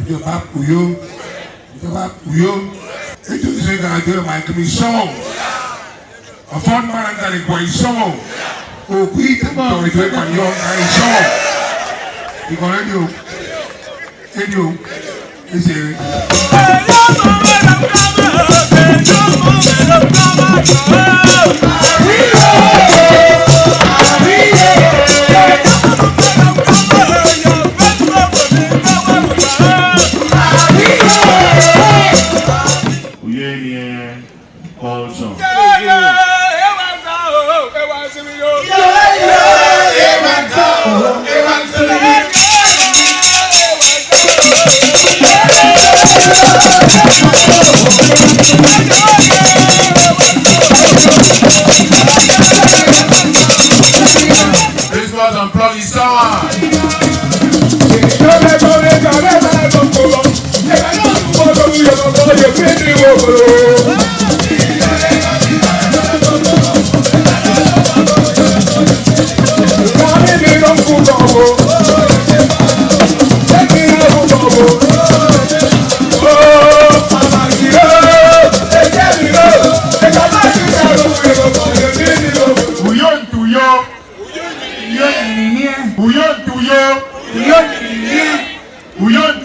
Uje Pap Uyo. Et tout ce que ma commission. A fond man dans les boissons. Au prix de mon étoile quand ils sont. Ils connaissent nous. Et nous. Et c'est. This was Unplugged song. Uyo